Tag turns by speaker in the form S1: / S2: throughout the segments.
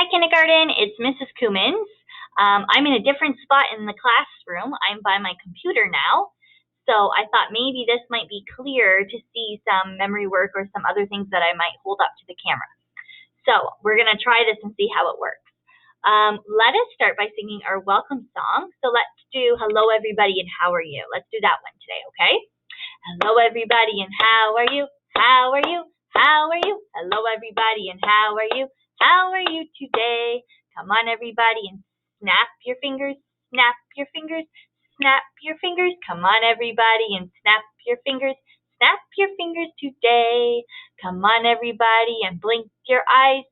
S1: Hi, kindergarten. It's Mrs. Cummins. I'm in a different spot in the classroom. I'm by my computer now. So I thought maybe this might be clear to see some memory work or some other things that I might hold up to the camera. So we're going to try this and see how it works. Let us start by singing our welcome song. So let's do Hello, everybody, and how are you? Let's do that one today, okay? Hello, everybody, and how are you? How are you? How are you? Hello, everybody, and how are you? How are you today? Come on, everybody, and snap your fingers, snap your fingers, snap your fingers. Come on, everybody, and snap your fingers today. Come on, everybody, and blink your eyes,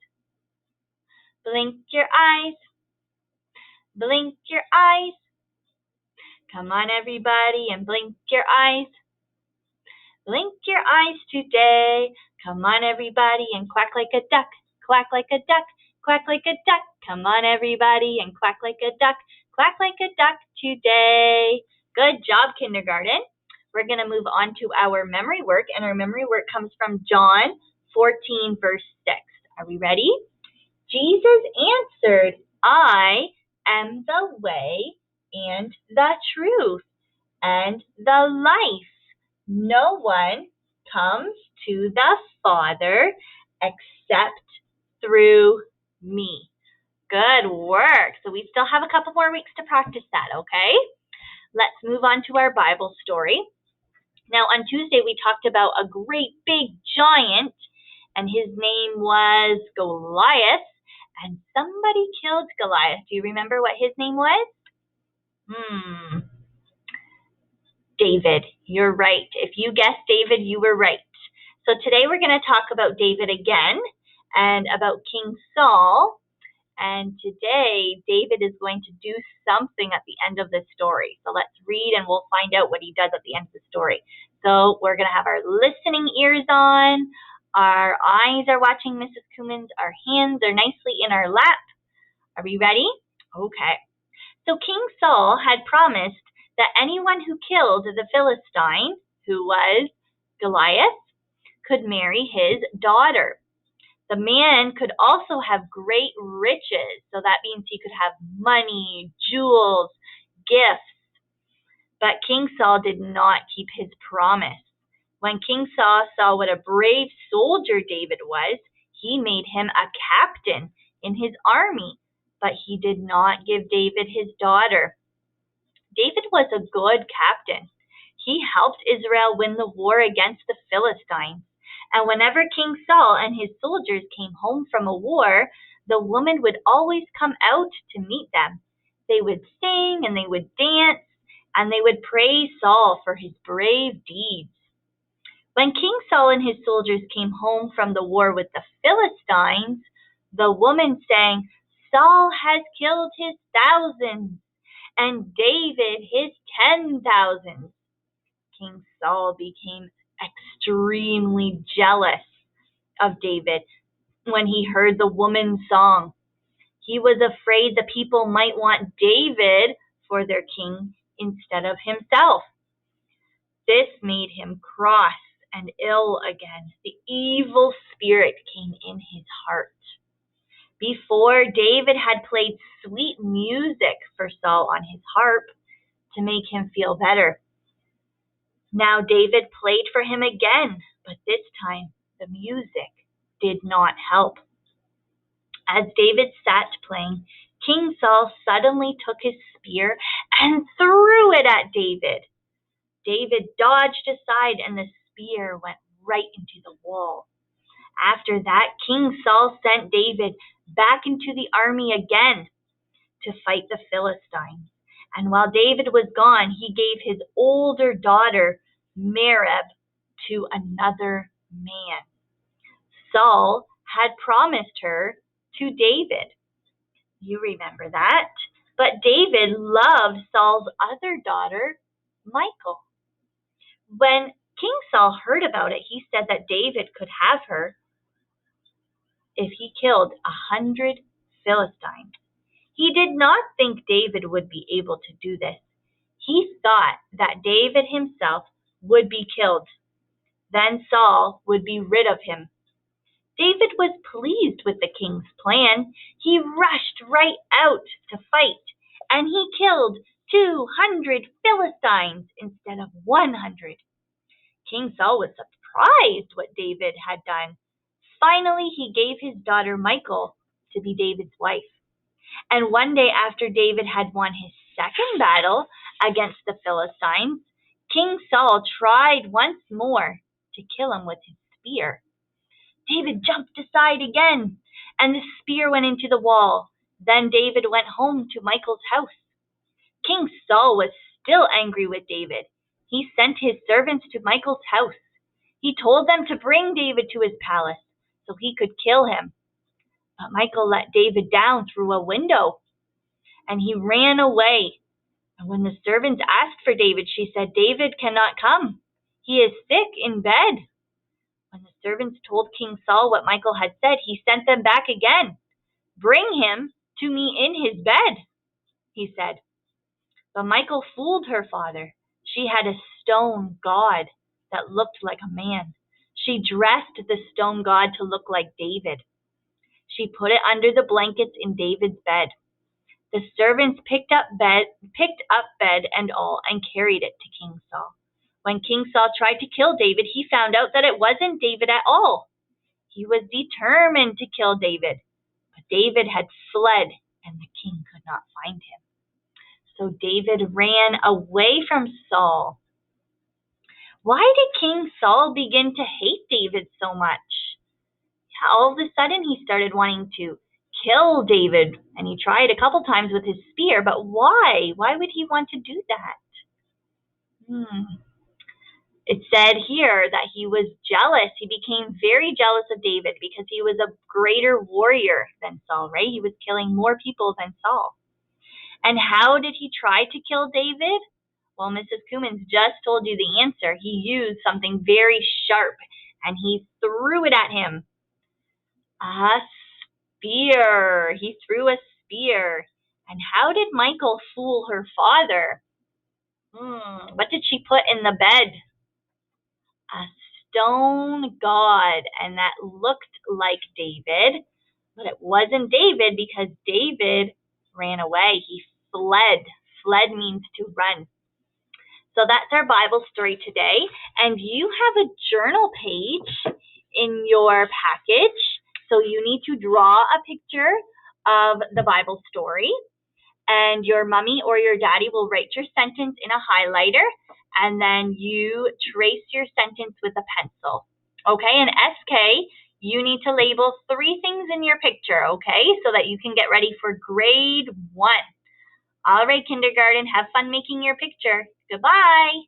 S1: blink your eyes, blink your eyes. Come on, everybody, and blink your eyes. Blink your eyes today. Come on, everybody, and quack like a duck, quack like a duck, quack like a duck. Come on, everybody, and quack like a duck today. Good job, kindergarten. We're going to move on to our memory work, and our memory work comes from John 14, verse 6. Are we ready? Jesus answered, I am the way and the truth and the life. No one comes to the Father except through me. Good work. So we still have a couple more weeks to practice that, okay? Let's move on to our Bible story. Now, on Tuesday, we talked about a great big giant, and his name was Goliath, and somebody killed Goliath. Do you remember what his name was? David. You're right. If you guessed David, you were right. So today we're going to talk about David again and about King Saul. And today David is going to do something at the end of this story. So let's read and we'll find out what he does at the end of the story. So we're going to have our listening ears on. Our eyes are watching Mrs. Cummins. Our hands are nicely in our lap. Are we ready? Okay. So King Saul had promised that anyone who killed the Philistine, who was Goliath, could marry his daughter. The man could also have great riches, so that means he could have money, jewels, gifts. But King Saul did not keep his promise. When King Saul saw what a brave soldier David was, he made him a captain in his army, but he did not give David his daughter. David was a good captain. He helped Israel win the war against the Philistines. And whenever King Saul and his soldiers came home from a war, the women would always come out to meet them. They would sing and they would dance and they would praise Saul for his brave deeds. When King Saul and his soldiers came home from the war with the Philistines, the women sang, Saul has killed his thousands and David his 10,000. King Saul became extremely jealous of David when he heard the woman's song. He was afraid the people might want David for their king instead of himself. This made him cross and ill again. The evil spirit came in his heart. Before, David had played sweet music for Saul on his harp to make him feel better. Now David played for him again, but this time the music did not help. As David sat playing, King Saul suddenly took his spear and threw it at David. David dodged aside and the spear went right into the wall. After that, King Saul sent David back into the army again to fight the Philistines. And while David was gone, he gave his older daughter, Merab, to another man. Saul had promised her to David. You remember that. But David loved Saul's other daughter, Michal. When King Saul heard about it, he said that David could have her if he killed 100 Philistines. He did not think David would be able to do this. He thought that David himself would be killed. Then Saul would be rid of him. David was pleased with the king's plan. He rushed right out to fight, and he killed 200 Philistines instead of 100. King Saul was surprised what David had done. Finally, he gave his daughter Michal to be David's wife. And one day after David had won his second battle against the Philistines, King Saul tried once more to kill him with his spear. David jumped aside again, and the spear went into the wall. Then David went home to Michal's house. King Saul was still angry with David. He sent his servants to Michal's house. He told them to bring David to his palace so he could kill him. But Michal let David down through a window, and he ran away. And when the servants asked for David, she said, "David cannot come. He is sick in bed." When the servants told King Saul what Michal had said, he sent them back again. "Bring him to me in his bed," he said. But Michal fooled her father. She had a stone god that looked like a man. She dressed the stone god to look like David. She put it under the blankets in David's bed. The servants picked up bed and all and carried it to King Saul. When King Saul tried to kill David, he found out that it wasn't David at all. He was determined to kill David, but David had fled and the king could not find him. So David ran away from Saul. Why did King Saul begin to hate David so much? All of a sudden he started wanting to kill David, and he tried a couple times with his spear, but why? Why would he want to do that? It said here that he was jealous. He became very jealous of David because he was a greater warrior than Saul, right? He was killing more people than Saul. And how did he try to kill David? Well, Mrs. Cummins just told you the answer. He used something very sharp, and he threw it at him. A spear. He threw a spear. And how did Michal fool her father? What did she put in the bed? A stone god, and that looked like David, but it wasn't David because David ran away. He fled. Fled means to run. So that's our Bible story today, and you have a journal page in your package. So you need to draw a picture of the Bible story, and your mommy or your daddy will write your sentence in a highlighter, and then you trace your sentence with a pencil. Okay, and SK, you need to label 3 things in your picture, okay, so that you can get ready for grade 1. All right, kindergarten, have fun making your picture. Goodbye.